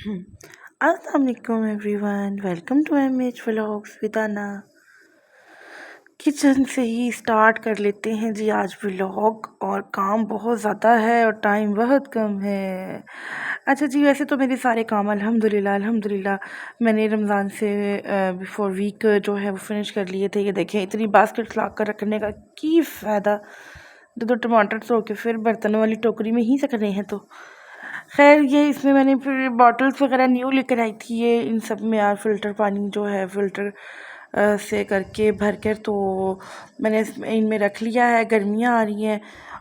अस्सलाम वालेकुम everyone, welcome to MH vlogs with Ana. Kitchen से ही स्टार्ट कर लेते हैं जी आज व्लॉग। और काम बहुत ज़्यादा है और टाइम बहुत कम है। अच्छा जी, वैसे तो मेरे सारे काम अल्हम्दुलिल्लाह अल्हम्दुलिल्लाह मैंने रमज़ान से बिफ़ोर वीक जो है वो फिनिश कर लिए थे। ये देखें, इतनी बास्केट्स ला कर रखने का की फ़ायदा। दो टमाटर धो के फिर बर्तनों वाली टोकरी में ही सकने हैं। तो खैर, ये इसमें मैंने फिर बॉटल्स वगैरह न्यू लेकर आई थी। ये इन सब में यार फ़िल्टर पानी जो है फ़िल्टर से करके भर कर तो मैंने इनमें रख लिया है। गर्मियाँ आ रही हैं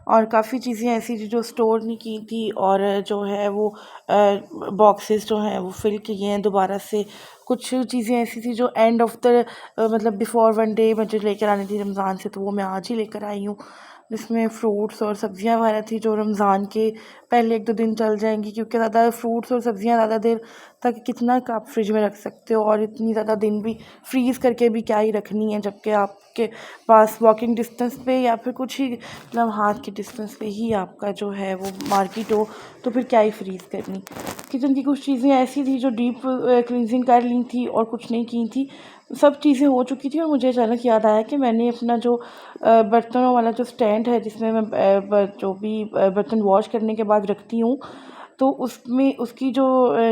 और काफ़ी चीज़ें ऐसी थी जो स्टोर नहीं की थी, और जो है वो बॉक्सेस जो हैं वो फिल किए हैं दोबारा से। कुछ चीज़ें ऐसी थी जो एंड ऑफ द मतलब बिफ़ोर वन डे मुझे लेकर आनी थी रमज़ान से, तो वो मैं आज ही लेकर आई हूँ। जिसमें फ्रूट्स और सब्ज़ियाँ वगैरह थी जो रमज़ान के पहले 1-2 दिन चल जाएंगी, क्योंकि ज़्यादा फ्रूट्स और सब्ज़ियाँ ज़्यादा देर तक कितना का आप फ्रिज में रख सकते हो, और इतनी ज़्यादा दिन भी फ्रीज़ करके भी क्या ही रखनी है, जबकि आपके पास वॉकिंग डिस्टेंस पे या फिर कुछ ही मतलब हाथ के डिस्टेंस पे ही आपका जो है वो मार्केट हो, तो फिर क्या ही फ्रीज़ करनी। किचन की कुछ चीज़ें ऐसी थी जो डीप क्लींजिंग कर ली थी और कुछ नहीं की थी। सब चीज़ें हो चुकी थी और मुझे अचानक याद आया कि मैंने अपना जो बर्तनों वाला जो स्टैंड है जिसमें मैं जो भी बर्तन वॉश करने के बाद रखती हूँ, तो उसमें उसकी जो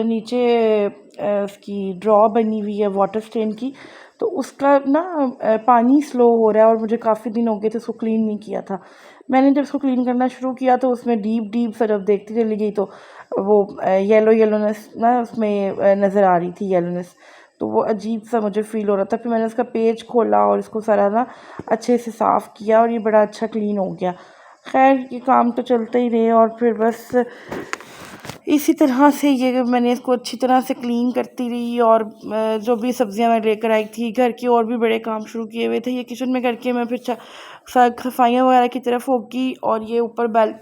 नीचे उसकी ड्रॉ बनी हुई है वाटर स्टैंड की, तो उसका ना पानी स्लो हो रहा है और मुझे काफ़ी दिन हो गए थे उसको क्लीन नहीं किया था। मैंने जब उसको क्लीन करना शुरू किया तो उसमें डीप डीप सा जब देखती चली गई तो वो येलोनेस ना उसमें नज़र आ रही थी, येलोनेस। तो वो अजीब सा मुझे फ़ील हो रहा था। फिर मैंने उसका पेज खोला और इसको सारा ना अच्छे से साफ़ किया और ये बड़ा अच्छा क्लीन हो गया। खैर, ये काम तो चलते ही रहे और फिर बस इसी तरह से ये मैंने इसको अच्छी तरह से क्लीन करती रही। और जो भी सब्जियां मैं लेकर आई थी, घर के और भी बड़े काम शुरू किए हुए थे ये किचन में करके, मैं फिर सफाइयाँ वगैरह की तरफ होगी। और ये ऊपर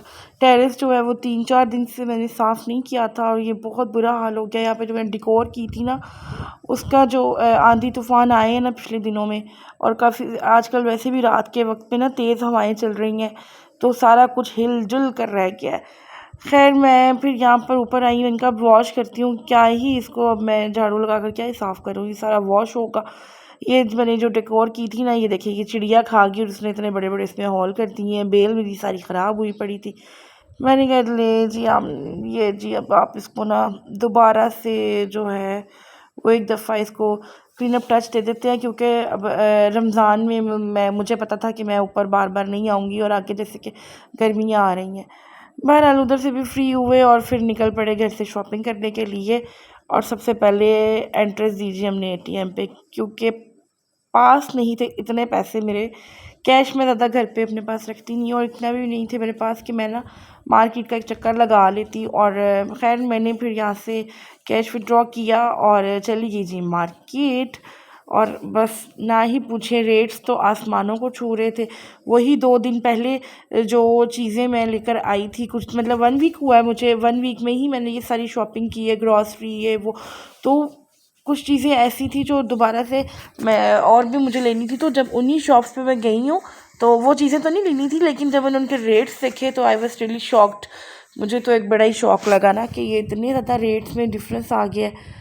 टेरेस जो है वो 3-4 दिन से मैंने साफ़ नहीं किया था और ये बहुत बुरा हाल हो गया। यहाँ पे जो मैंने डिकोर की थी ना, उसका जो आंधी तूफ़ान आए हैं ना पिछले दिनों में, और काफ़ी आजकल वैसे भी रात के वक्त में ना तेज़ हवाएं चल रही हैं, तो सारा कुछ हिल जुल कर रह गया है। खैर, मैं फिर यहाँ पर ऊपर आई हूँ, इनका वॉश करती हूँ। क्या ही इसको अब मैं झाड़ू लगा कर क्या ही साफ़ करूँ, ये सारा वॉश होगा। ये मैंने जो डेकोर की थी ना, ये देखिए ये चिड़िया खा गई और उसने इतने बड़े बड़े इसमें हॉल कर दिए हैं। बेल मेरी सारी ख़राब हुई पड़ी थी। मैंने कहा ले जी हम ये जी अब आप इसको ना दोबारा से जो है वो एक दफ़ा इसको क्लीन अप टच दे देते हैं, क्योंकि अब रमज़ान में मुझे पता था कि मैं ऊपर बार बार नहीं आऊँगी और आगे जैसे कि गर्मियाँ आ रही हैं। बहरहाल उधर से भी फ्री हुए और फिर निकल पड़े घर से शॉपिंग करने के लिए। और सबसे पहले एंट्रेंस दीजिए हमने एटीएम पे, क्योंकि पास नहीं थे इतने पैसे मेरे। कैश में ज़्यादा घर पे अपने पास रखती नहीं, और इतना भी नहीं थे मेरे पास कि मैं ना मार्केट का एक चक्कर लगा लेती। और खैर, मैंने फिर यहाँ से कैश विड्रॉ किया और चली गई जी मार्केट। और बस ना ही पूछे, रेट्स तो आसमानों को छू रहे थे। वही 2 दिन पहले जो चीज़ें मैं लेकर आई थी, कुछ मतलब 1 वीक हुआ है मुझे, 1 वीक में ही मैंने ये सारी शॉपिंग की है, ग्रॉसरी ये वो। तो कुछ चीज़ें ऐसी थी जो दोबारा से मैं और भी मुझे लेनी थी, तो जब उन्हीं शॉप्स पे मैं गई हूँ तो वो चीज़ें तो नहीं लेनी थी, लेकिन जब मैंने उनके रेट्स देखे तो आई वॉज रियली शॉक्ड। मुझे तो एक बड़ा ही शौक लगा ना कि ये इतने ज़्यादा रेट्स में डिफरेंस आ गया है।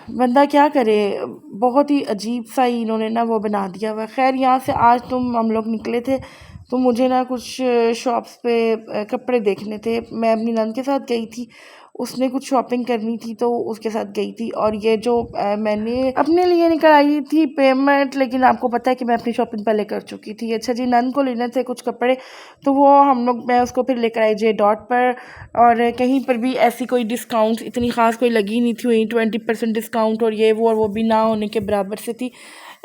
बंदा क्या करे, बहुत ही अजीब सा ही इन्होंने ना वो बना दिया हुआ है। खैर, यहाँ से आज हम लोग निकले थे, तो मुझे ना कुछ शॉप्स पे कपड़े देखने थे। मैं अपनी नंद के साथ गई थी, उसने कुछ शॉपिंग करनी थी तो उसके साथ गई थी। और ये जो मैंने अपने लिए निकल आई थी पेमेंट, लेकिन आपको पता है कि मैं अपनी शॉपिंग पहले कर चुकी थी। अच्छा जी, नंद को लेने थे कुछ कपड़े, तो वो मैं उसको फिर लेकर आई जे डॉट पर। और कहीं पर भी ऐसी कोई डिस्काउंट इतनी ख़ास कोई लगी नहीं थी, वहीं 20% डिस्काउंट और ये वो, और वो भी ना होने के बराबर से थी।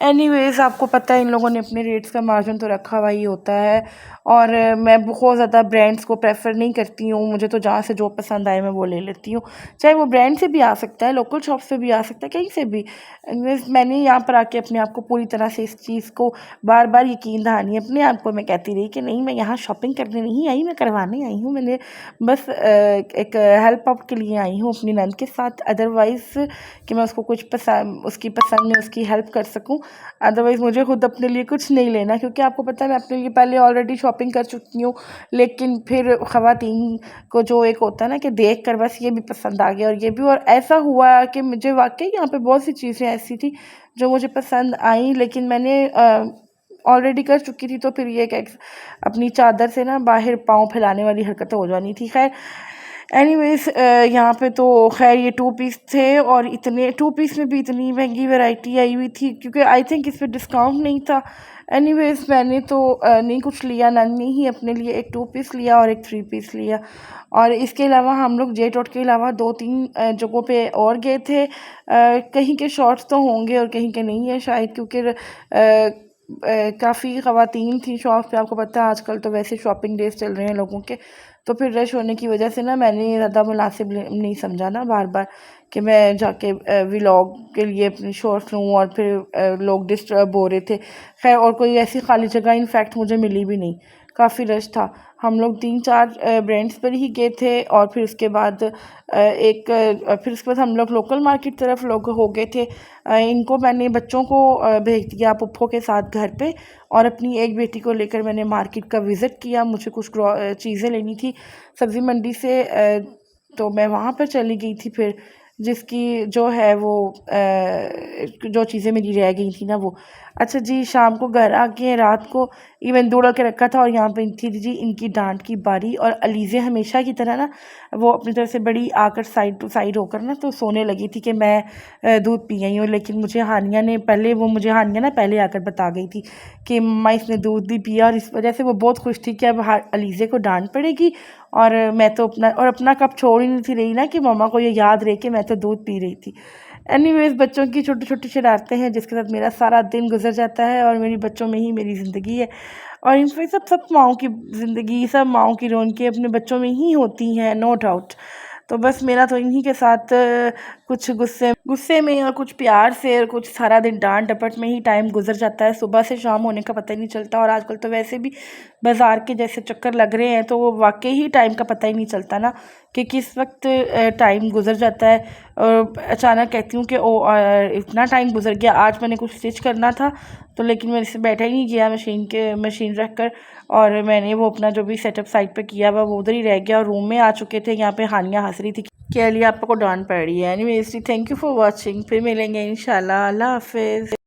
एनीवेज़, आपको पता है इन लोगों ने अपने रेट्स का मार्जिन तो रखा हुआ ही होता है। और मैं बहुत ज़्यादा ब्रांड्स को प्रेफर नहीं करती हूँ। मुझे तो जहाँ से जो पसंद आए मैं वो ले लेती हूँ, चाहे वो ब्रांड से भी आ सकता है, लोकल शॉप से भी आ सकता है, कहीं से भी। एनीवेज़, मैंने यहाँ पर आके अपने आप को पूरी तरह से इस चीज़ को बार बार यकीन दहानी अपने आप को मैं कहती रही कि नहीं, मैं यहाँ शॉपिंग करने नहीं आई, मैं करवाने आई हूँ। मैंने बस एक हेल्प आउट के लिए आई हूँ अपनी नंद के साथ, अदरवाइज़ कि मैं उसको कुछ पसंद, उसकी पसंद में उसकी हेल्प कर सकूँ, अदरवाइज़ मुझे खुद अपने लिए कुछ नहीं लेना, क्योंकि आपको पता है मैं अपने लिए पहले ऑलरेडी शॉपिंग कर चुकी हूँ। लेकिन फिर ख़वातीन को जो एक होता है ना कि देख कर बस ये भी पसंद आ गया और ये भी, और ऐसा हुआ कि मुझे वाक़ई यहाँ पे बहुत सी चीज़ें ऐसी थी जो मुझे पसंद आई, लेकिन मैंने ऑलरेडी कर चुकी थी, तो फिर ये कि अपनी चादर से ना बाहर पाँव फैलाने वाली हरकतें हो जानी थी। खैर एनीवेज़ यहाँ पे तो खैर ये 2 पीस थे, और इतने 2 पीस में भी इतनी महंगी वैरायटी आई हुई थी, क्योंकि आई थिंक इस पे डिस्काउंट नहीं था। एनीवेज़ मैंने तो नहीं कुछ लिया, मैंने ही अपने लिए एक 2 पीस लिया और एक 3 पीस लिया। और इसके अलावा हम लोग जे डॉट के अलावा 2-3 जगहों पे और गए थे। कहीं के शॉर्ट्स तो होंगे और कहीं के नहीं है शायद, क्योंकि काफ़ी ख़वातीन थी शॉप पे। आपको पता है आजकल तो वैसे शॉपिंग डेज़ चल रहे हैं लोगों के, तो फिर रश होने की वजह से ना मैंने ज़्यादा मुनासिब नहीं समझा ना बार बार कि मैं जाके व्लॉग के लिए अपनी शॉर्ट्स लूँ, और फिर लोग डिस्टर्ब हो रहे थे। खैर और कोई ऐसी खाली जगह इनफैक्ट मुझे मिली भी नहीं, काफ़ी रश था। हम लोग 3-4 ब्रांड्स पर ही गए थे, और फिर उसके बाद फिर उसके बाद हम लोग लोकल मार्केट तरफ लोग हो गए थे। इनको मैंने बच्चों को भेज दिया पुप्पो के साथ घर पे, और अपनी एक बेटी को लेकर मैंने मार्केट का विज़िट किया। मुझे कुछ चीज़ें लेनी थी सब्ज़ी मंडी से, तो मैं वहाँ पर चली गई थी फिर, जिसकी जो है वो जो चीज़ें मेरी रह गई थी ना वो। अच्छा जी, शाम को घर आके रात को इवन दौड़ा के रखा था, और यहाँ पे थी जी इनकी डांट की बारी, और अलीज़े हमेशा की तरह ना वो अपनी तरफ से बड़ी आकर साइड टू साइड होकर ना तो सोने लगी थी कि मैं दूध पी गई हूँ। लेकिन मुझे हानिया ना पहले आकर बता गई थी कि मम्मा इसने दूध भी पिया, और इस वजह से वो बहुत खुश थी कि अब अलीज़े को डांट पड़ेगी, और मैं तो अपना कप छोड़ ही नहीं थी रही ना कि मम्मा को ये याद रहे कि मैं तो दूध पी रही थी। एनीवेज़ बच्चों की छोटी छोटी शरारतें हैं जिसके साथ मेरा सारा दिन गुजर जाता है, और मेरी बच्चों में ही मेरी ज़िंदगी है। और इनफैक्ट सब सब माँओं की ज़िंदगी, सब माँओं की रौनकें अपने बच्चों में ही होती हैं, नो डाउट। तो बस मेरा तो इन्हीं के साथ कुछ गुस्से गुस्से में और कुछ प्यार से और कुछ सारा दिन डांट डपट में ही टाइम गुजर जाता है, सुबह से शाम होने का पता ही नहीं चलता। और आजकल तो वैसे भी बाज़ार के जैसे चक्कर लग रहे हैं, तो वो वाकई ही टाइम का पता ही नहीं चलता ना कि किस वक्त टाइम गुजर जाता है। और अचानक कहती हूँ कि इतना टाइम गुजर गया, आज मैंने कुछ स्टिच करना था, तो लेकिन मेरे से बैठा ही नहीं गया मशीन रख कर, और मैंने वो अपना जो भी सेटअप साइड पे किया हुआ वो उधर ही रह गया। और रूम में आ चुके थे, यहाँ पे हानिया हंस रही थी कि अली आपको डांट पड़ रही है। Anyways thank you for watching, फिर मिलेंगे इंशाल्लाह। अल्लाह हाफिज़।